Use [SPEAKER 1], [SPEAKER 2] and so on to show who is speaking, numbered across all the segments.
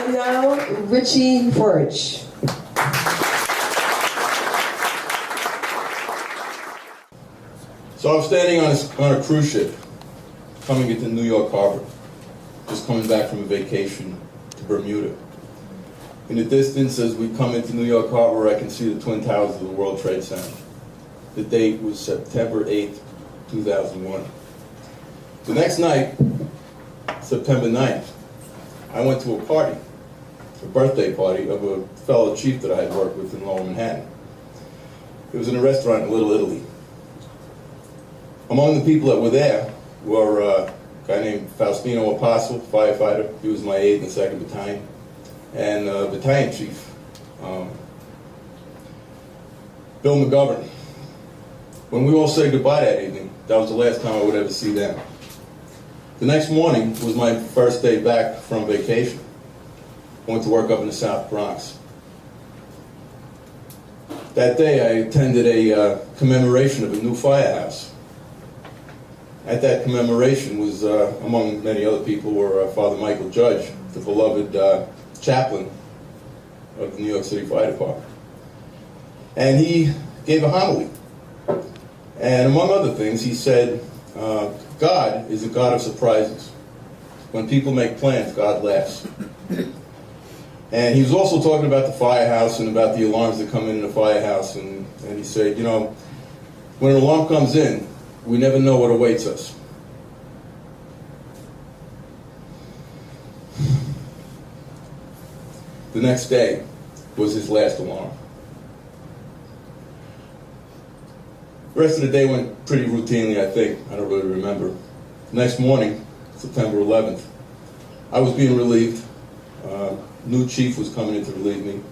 [SPEAKER 1] And now, Richie Fuerch.
[SPEAKER 2] So I was standing on a cruise ship coming into New York Harbor, just coming back from a vacation to Bermuda. In the distance, as we come into New York Harbor, I can see the Twin Towers of the World Trade Center. The date was September 8th, 2001. The next night, September 9th, I went to a party, a birthday party of a fellow chief that I had worked with in Lower Manhattan. It was in a restaurant in Little Italy. Among the people that were there were a guy named Faustino Apostle, firefighter. He was my aide in the 2nd Battalion. And battalion chief, Bill McGovern. When we all said goodbye that evening, that was the last time I would ever see them. The next morning was my first day back from vacation. I went to work up in the South Bronx. That day I attended a commemoration of a new firehouse. At that commemoration was, among many other people, were Father Michael Judge, the beloved chaplain of the New York City Fire Department. And he gave a homily. And among other things, he said, God is a God of surprises. When people make plans, God laughs. And he was also talking about the firehouse and about the alarms that come in the firehouse. And he said, you know, when an alarm comes in, we never know what awaits us. The next day was his last alarm. The rest of the day went pretty routinely, I think. I don't really remember. The next morning, September 11th, I was being relieved. New chief was coming in to relieve me.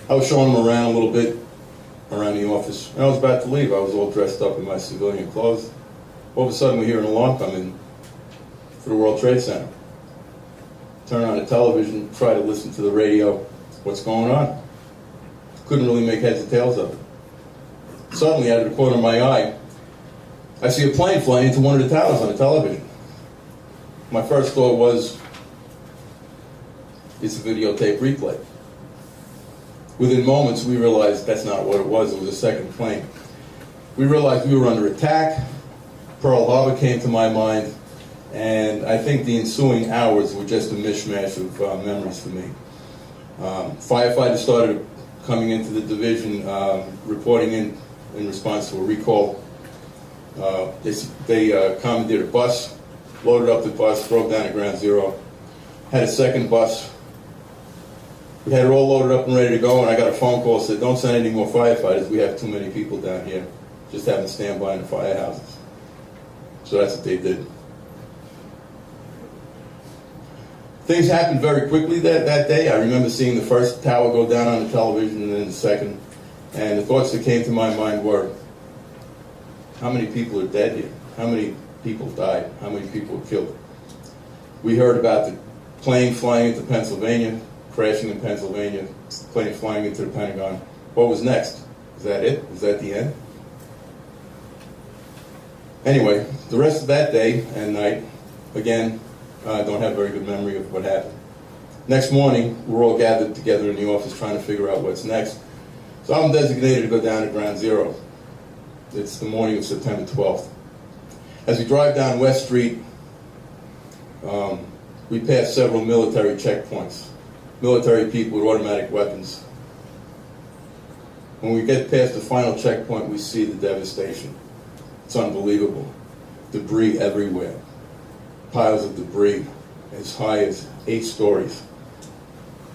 [SPEAKER 2] I was showing him around a little bit, around the office, and I was about to leave. I was all dressed up in my civilian clothes. All of a sudden, we hear an alarm come in for the World Trade Center. Turn on the television, try to listen to the radio. What's going on? Couldn't really make heads or tails of it. Suddenly, out of the corner of my eye, I see a plane flying into one of the towers on the television. My first thought was, it's a videotape replay. Within moments, we realized that's not what it was. It was a second plane. We realized we were under attack. Pearl Harbor came to my mind. And I think the ensuing hours were just a mishmash of memories for me. Firefighters started coming into the division, reporting in response to a recall. They commandeered a bus, loaded up the bus, drove down to Ground Zero, had a second bus. We had it all loaded up and ready to go, and I got a phone call that said, don't send any more firefighters. We have too many people down here. Just have them stand by in the firehouses. So that's what they did. Things happened very quickly that day. I remember seeing the first tower go down on the television and then the second. And the thoughts that came to my mind were, how many people are dead here? How many people died? How many people were killed? We heard about the plane flying into Pennsylvania, crashing in Pennsylvania, plane flying into the Pentagon. What was next? Is that it? Was that the end? Anyway, the rest of that day and night, again, I don't have a very good memory of what happened. Next morning, we're all gathered together in the office trying to figure out what's next. So I'm designated to go down to Ground Zero. It's the morning of September 12th. As we drive down West Street, we pass several military checkpoints. Military people with automatic weapons. When we get past the final checkpoint, we see the devastation. It's unbelievable. Debris everywhere. Piles of debris as high as 8 stories.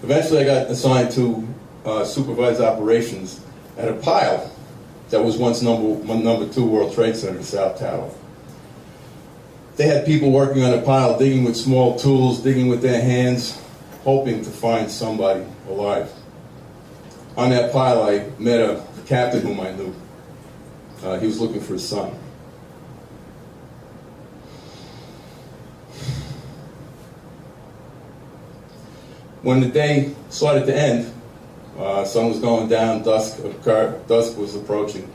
[SPEAKER 2] Eventually I got assigned to supervise operations at a pile that was once number 2 World Trade Center, the South Tower. They had people working on a pile, digging with small tools, digging with their hands, hoping to find somebody alive. On that pile I met a captain whom I knew. He was looking for his son. When the day started to end, sun was going down, dusk was approaching.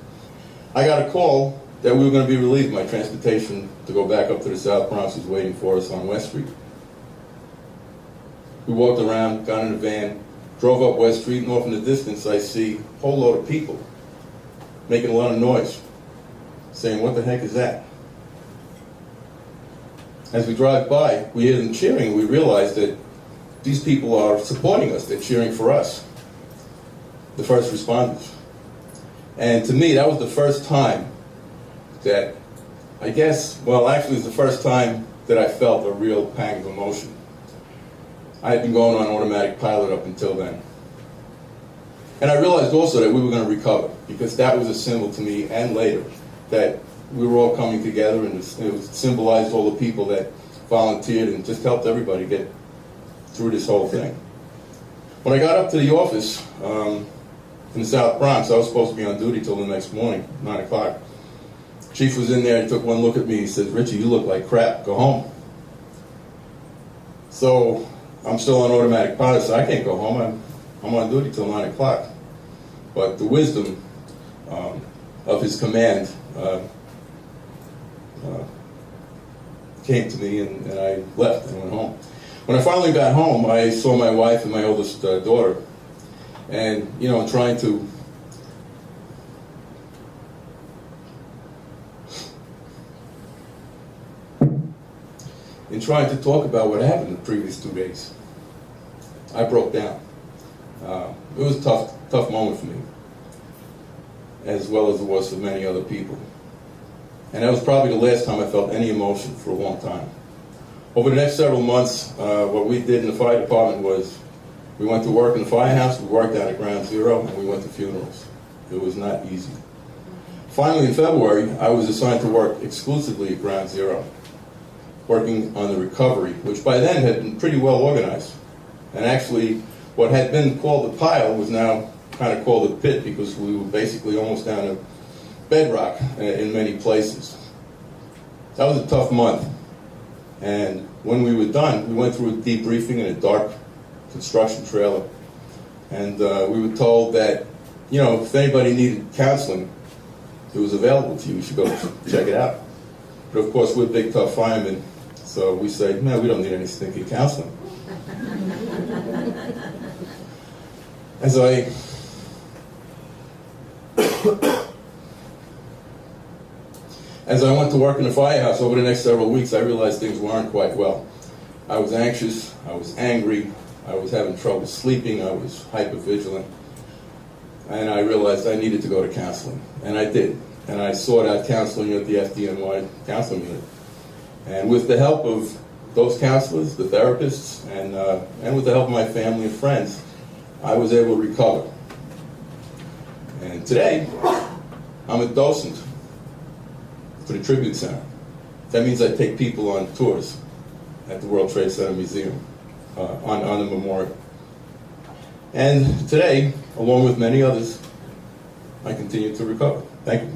[SPEAKER 2] I got a call that we were going to be relieved. My transportation to go back up to the South Bronx was waiting for us on West Street. We walked around, got in a van, drove up West Street, and off in the distance I see a whole load of people making a lot of noise, saying, "What the heck is that?" As we drive by, we hear them cheering. We realize that these people are supporting us. They're cheering for us, the first responders. And to me, that was the first time that, I guess, well, actually, it was the first time that I felt a real pang of emotion. I had been going on automatic pilot up until then. And I realized also that we were going to recover, because that was a symbol to me, and later, that we were all coming together, and it symbolized all the people that volunteered and just helped everybody get through this whole thing. When I got up to the office in the South Bronx, I was supposed to be on duty till the next morning, 9 o'clock. Chief was in there and took one look at me. He said, "Richie, you look like crap. Go home." So I'm still on automatic pilot, so I can't go home. I'm on duty till 9 o'clock. But the wisdom of his command came to me, and I left and went home. When I finally got home, I saw my wife and my oldest daughter, and trying to talk about what happened the previous 2 days, I broke down. It was a tough moment for me, as well as it was for many other people. And that was probably the last time I felt any emotion for a long time. Over the next several months, what we did in the fire department was we went to work in the firehouse, we worked out at Ground Zero, and we went to funerals. It was not easy. Finally, in February, I was assigned to work exclusively at Ground Zero, working on the recovery, which by then had been pretty well organized. And actually, what had been called the pile was now kind of called the pit, because we were basically almost down to bedrock in many places. That was a tough month. And when we were done, we went through a debriefing in a dark construction trailer. And we were told that, if anybody needed counseling, it was available to you. You should go check it out. But of course, we're big, tough firemen, so we say, "Man, we don't need any stinking counseling." As I went to work in the firehouse over the next several weeks, I realized things weren't quite well. I was anxious, I was angry, I was having trouble sleeping, I was hypervigilant, and I realized I needed to go to counseling, and I did. And I sought out counseling at the FDNY counseling unit. And with the help of those counselors, the therapists, and with the help of my family and friends, I was able to recover. And today, I'm a docent for the Tribute Center. That means I take people on tours at the World Trade Center Museum on the memorial. And today, along with many others, I continue to recover. Thank you.